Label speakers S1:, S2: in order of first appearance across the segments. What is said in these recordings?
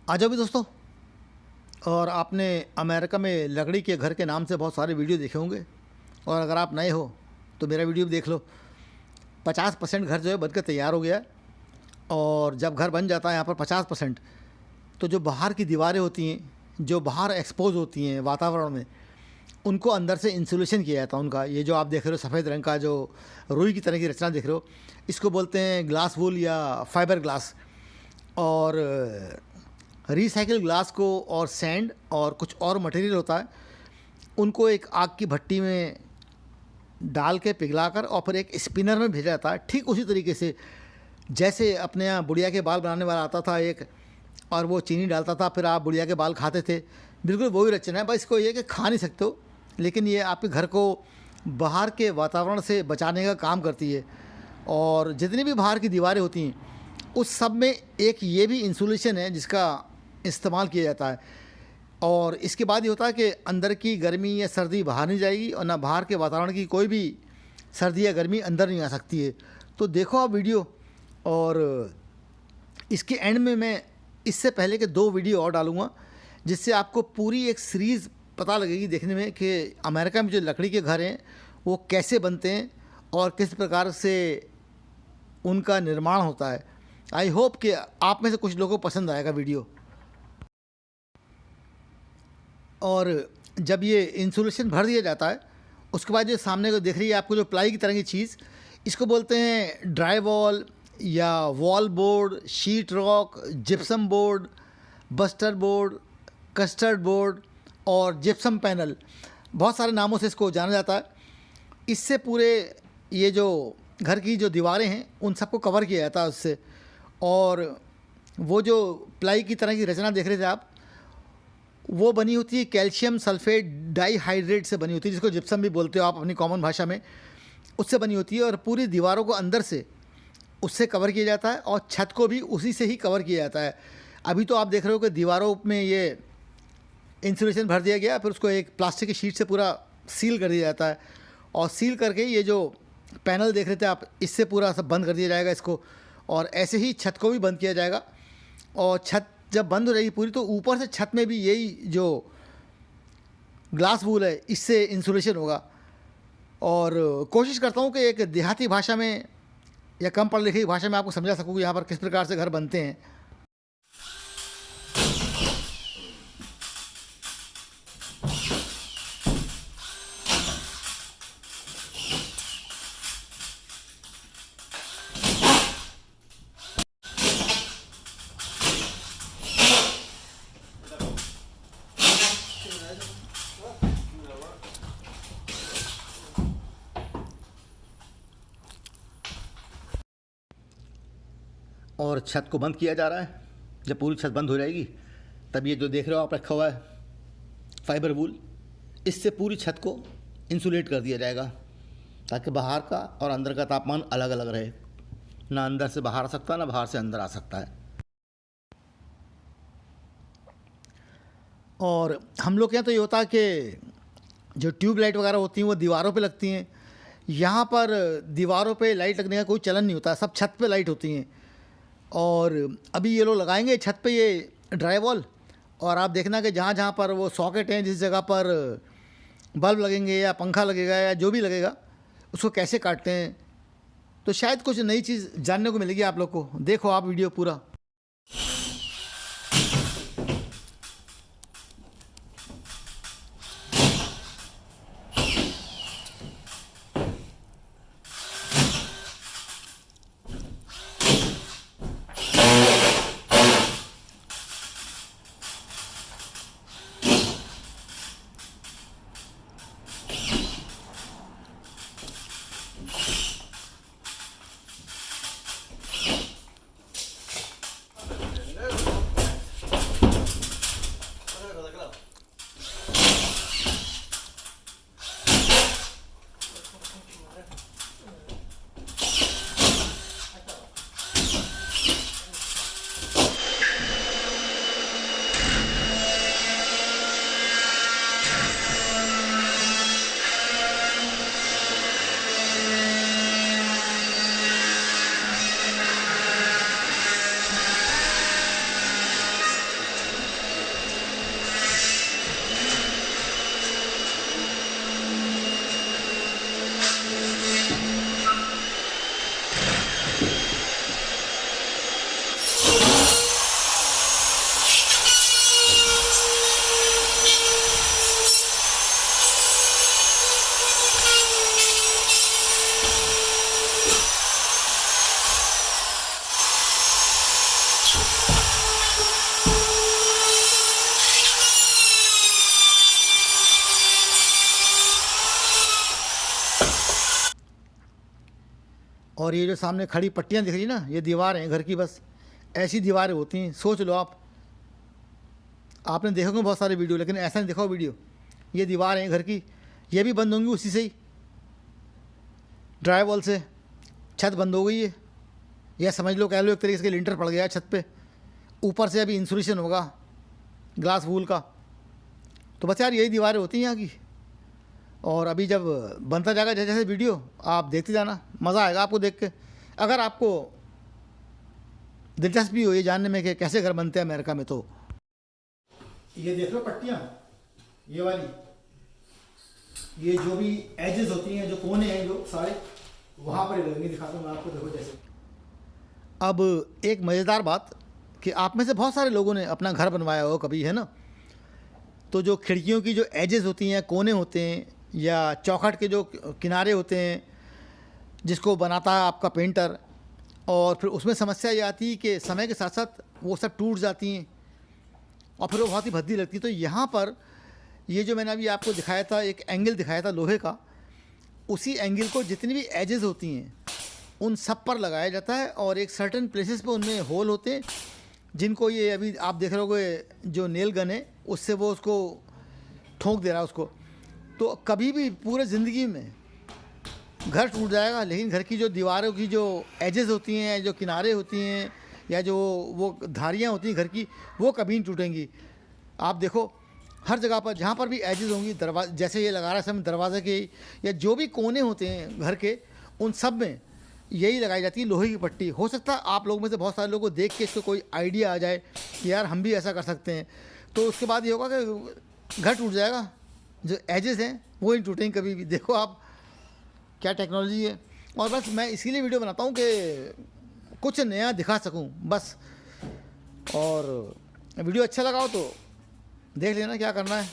S1: आ जाओ भी दोस्तों। और आपने अमेरिका में लकड़ी के घर के नाम से बहुत सारे वीडियो देखे होंगे, और अगर आप नए हो तो मेरा वीडियो भी देख लो। 50% घर जो है बनकर तैयार हो गया है। और जब घर बन जाता है यहाँ पर 50%, तो जो बाहर की दीवारें होती हैं, जो बाहर एक्सपोज होती हैं वातावरण में, उनको अंदर से इंसुलेशन किया जाता है उनका। ये जो आप देख रहे हो सफ़ेद रंग का जो रुई की तरह की रचना देख रहे हो, इसको बोलते हैं ग्लास वूल या फाइबर ग्लास। और रिसाइकिल ग्लास को और सैंड और कुछ और मटेरियल होता है, उनको एक आग की भट्टी में डाल के पिघलाकर और फिर एक स्पिनर में भेजा जाता है। ठीक उसी तरीके से जैसे अपने यहाँ बुढ़िया के बाल बनाने वाला आता था एक, और वो चीनी डालता था, फिर आप बुढ़िया के बाल खाते थे, बिल्कुल वही रचना है। बस इसको ये कि खा नहीं सकते हो, लेकिन ये आपके घर को बाहर के वातावरण से बचाने का काम करती है। और जितनी भी बाहर की दीवारें होती हैं उस सब में एक ये भी इंसुलेशन है जिसका इस्तेमाल किया जाता है। और इसके बाद ये होता है कि अंदर की गर्मी या सर्दी बाहर नहीं जाएगी, और ना बाहर के वातावरण की कोई भी सर्दी या गर्मी अंदर नहीं आ सकती है। तो देखो आप वीडियो, और इसके एंड में मैं इससे पहले के 2 वीडियो और डालूँगा, जिससे आपको पूरी एक सीरीज़ पता लगेगी देखने में कि अमेरिका में जो लकड़ी के घर हैं वो कैसे बनते हैं और किस प्रकार से उनका निर्माण होता है। आई होप कि आप में से कुछ लोगों को पसंद आएगा वीडियो। और जब ये इंसुलेशन भर दिया जाता है, उसके बाद जो सामने को दिख रही है आपको जो प्लाई की तरह की चीज़, इसको बोलते हैं ड्राई वॉल या wall board, sheet rock, gypsum board, buster board, custard board और जिप्सम पैनल। बहुत सारे नामों से इसको जाना जाता है। इससे पूरे ये जो घर की जो दीवारें हैं उन सबको कवर किया जाता है उससे। और वो जो प्लाई की तरह की रचना देख रहे थे आप, वो बनी होती है कैल्शियम सल्फेट डाइहाइड्रेट से बनी होती है, जिसको जिप्सम भी बोलते हो आप अपनी कॉमन भाषा में। उससे बनी होती है और पूरी दीवारों को अंदर से उससे कवर किया जाता है और छत को भी उसी से ही कवर किया जाता है। अभी तो आप देख रहे हो कि दीवारों में ये इंसुलेशन भर दिया गया, फिर उसको एक प्लास्टिक की शीट से पूरा सील कर दिया जाता है। और सील करके ये जो पैनल देख रहे थे आप, इससे पूरा सब बंद कर दिया जाएगा इसको। और ऐसे ही छत को भी बंद किया जाएगा। और छत जब बंद हो जाएगी पूरी, तो ऊपर से छत में भी यही जो ग्लास वूल है इससे इंसुलेशन होगा। और कोशिश करता हूँ कि एक देहाती भाषा में या कम पढ़ी लिखी भाषा में आपको समझा सकूँ कि यहाँ पर किस प्रकार से घर बनते हैं। और छत को बंद किया जा रहा है। जब पूरी छत बंद हो जाएगी तब ये जो देख रहे हो आप रखा हुआ है फाइबर वूल, इससे पूरी छत को इंसुलेट कर दिया जाएगा, ताकि बाहर का और अंदर का तापमान अलग अलग रहे। ना अंदर से बाहर आ सकता, ना बाहर से अंदर आ सकता है। और हम लोग के यहाँ तो ये होता है कि जो ट्यूब लाइट वगैरह होती हैं वो दीवारों पे लगती हैं। यहाँ पर दीवारों पे लाइट लगने का कोई चलन नहीं होता, सब छत पे लाइट होती हैं। और अभी ये लोग लगाएंगे छत पे ये ड्राई वॉल, और आप देखना कि जहाँ जहाँ पर वो सॉकेट हैं, जिस जगह पर बल्ब लगेंगे या पंखा लगेगा या जो भी लगेगा, उसको कैसे काटते हैं। तो शायद कुछ नई चीज़ जानने को मिलेगी आप लोग को। देखो आप वीडियो पूरा। और ये जो सामने खड़ी पट्टियाँ दिख रही ना, ये दीवार हैं घर की, बस ऐसी दीवारें होती हैं। सोच लो आप, आपने देखा होगा बहुत सारे वीडियो, लेकिन ऐसा नहीं देखा वीडियो। ये दीवार हैं घर की, ये भी बंद होंगी उसी से ही, ड्राई वॉल से। छत बंद हो गई है, या समझ लो, कह लो एक तरीके से लिंटर पड़ गया है छत पे। ऊपर से अभी इंसुलेशन होगा ग्लास वूल का। तो बस यार यही दीवारें होती हैं यहाँ की। और अभी जब बनता जाएगा जैसे जैसे वीडियो, आप देखते जाना, मज़ा आएगा आपको देख के। अगर आपको दिलचस्पी हो ये जानने में कि कैसे घर बनते हैं अमेरिका में, तो ये देख लो पट्टियाँ, ये वाली, ये जो भी एजेस होती हैं, जो कोने हैं जो सारे, वहाँ पर ही लगेंगे। दिखाता हूँ मैं आपको, देखो जैसे। अब एक मज़ेदार बात कि आप में से बहुत सारे लोगों ने अपना घर बनवाया हो कभी, है ना। तो जो खिड़कियों की जो एजेस होती हैं, कोने होते हैं, या चौखट के जो किनारे होते हैं, जिसको बनाता है आपका पेंटर, और फिर उसमें समस्या ये आती है कि समय के साथ साथ वो सब टूट जाती हैं और फिर वो बहुत ही भद्दी लगती है। तो यहाँ पर ये जो मैंने अभी आपको दिखाया था, एक एंगल दिखाया था लोहे का, उसी एंगल को जितनी भी एजेस होती हैं उन सब पर लगाया जाता है। और एक सर्टेन प्लेसेस पे उनमें होल होते हैं, जिनको ये अभी आप देख रहे होगे जो नेल गन है उससे वो उसको ठोक दे रहा है उसको। तो कभी भी पूरे ज़िंदगी में घर टूट जाएगा, लेकिन घर की जो दीवारों की जो एजेस होती हैं, जो किनारे होती हैं, या जो वो धारियाँ होती हैं घर की, वो कभी नहीं टूटेंगी। आप देखो हर जगह पर जहाँ पर भी एजेस होंगी, दरवाजे जैसे ये लगा रहा है सब दरवाजे के, या जो भी कोने होते हैं घर के, उन सब में यही लगाई जाती है लोहे की पट्टी। हो सकता है आप लोगों में से बहुत सारे लोगों को देख के इसको कोई आइडिया आ जाए कि यार हम भी ऐसा कर सकते हैं। तो उसके बाद ये होगा कि घर टूट जाएगा, जो एजेस हैं वो नहीं टूटेंगे कभी भी। देखो आप क्या टेक्नोलॉजी है। और बस मैं इसीलिए वीडियो बनाता हूँ कि कुछ नया दिखा सकूँ बस। और वीडियो अच्छा लगा हो तो देख लेना क्या करना है।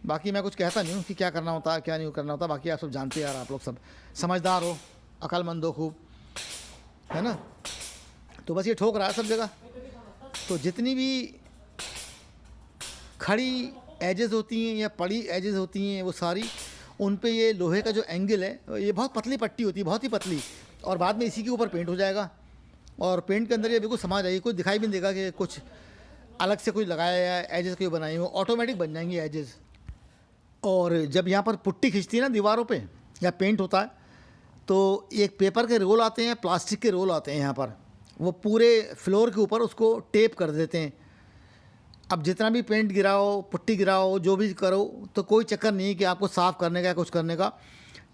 S1: बाकी मैं कुछ कहता नहीं हूँ कि क्या करना होता है क्या नहीं करना होता। बाकी आप सब जानते हैं यार, आप लोग सब समझदार हो, अक्लमंद हो खूब, है ना। तो बस ये ठोक रहा है सब जगह। तो जितनी भी खड़ी एजेस होती हैं या पड़ी एजेस होती हैं वो सारी, उन पे ये लोहे का जो एंगल है, ये बहुत पतली पट्टी होती है, बहुत ही पतली। और बाद में इसी के ऊपर पेंट हो जाएगा, और पेंट के अंदर ये बिल्कुल समा जाएगी, कोई दिखाई भी नहीं देगा कि कुछ अलग से कोई लगाया है, एजेस कोई बनाई हो, ऑटोमेटिक बन जाएंगी एजेस। और जब यहाँ पर पुट्टी खिंचती है ना दीवारों पे या पेंट होता है, तो एक पेपर के रोल आते हैं, प्लास्टिक के रोल आते हैं यहाँ पर, वो पूरे फ्लोर के ऊपर उसको टेप कर देते हैं। अब जितना भी पेंट गिराओ, पुट्टी गिराओ, जो भी करो, तो कोई चक्कर नहीं कि आपको साफ़ करने का कुछ करने का।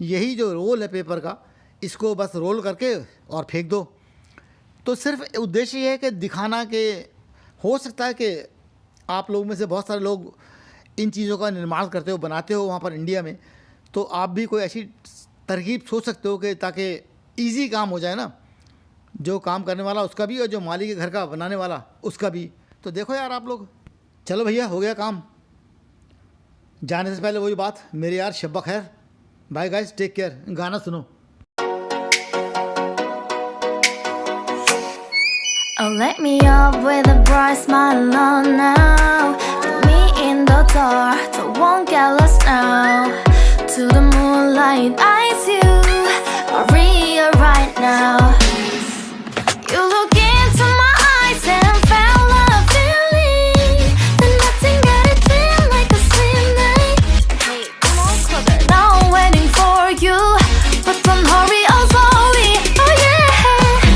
S1: यही जो रोल है पेपर का, इसको बस रोल करके और फेंक दो। तो सिर्फ उद्देश्य ये है कि दिखाना कि हो सकता है कि आप लोगों में से बहुत सारे लोग इन चीज़ों का निर्माण करते हो, बनाते हो वहाँ पर इंडिया में, तो आप भी कोई ऐसी तरकीब सोच सकते हो कि ताकि इजी काम हो जाए ना, जो काम करने वाला उसका भी और जो मालिक के घर का बनाने वाला उसका भी। तो देखो यार आप लोग, चलो भैया हो गया काम। जाने से पहले वही बात, मेरे यार शब्बा खैर, बाय गाइस, टेक केयर। गाना सुनो।
S2: Oh, let me up with a bright smile on now. Put me in the dark, so won't get lost now. To the moonlight, eyes you, Maria right now. You look into my eyes and found love feeling. Then nothing got it feel like a slim night. Hey, come on closer. Now I'm waiting for you, but don't hurry, oh sorry. Oh yeah,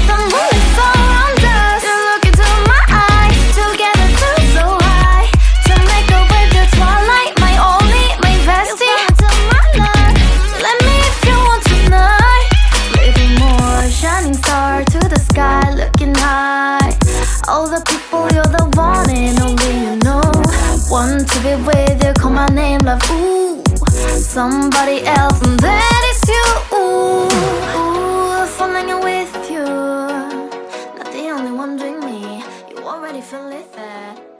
S2: the moon is around us. You look into my eyes, together feel so high. To make a way the twilight, my only, my bestie. You my love, let me if you want tonight. Little more shining star to the sky, looking high. All the people, you're the one and only you know. Want to be with you, call my name, love. Ooh, somebody else, and that is you. Ooh, falling with you. Not the only one doing me. You already feel it there.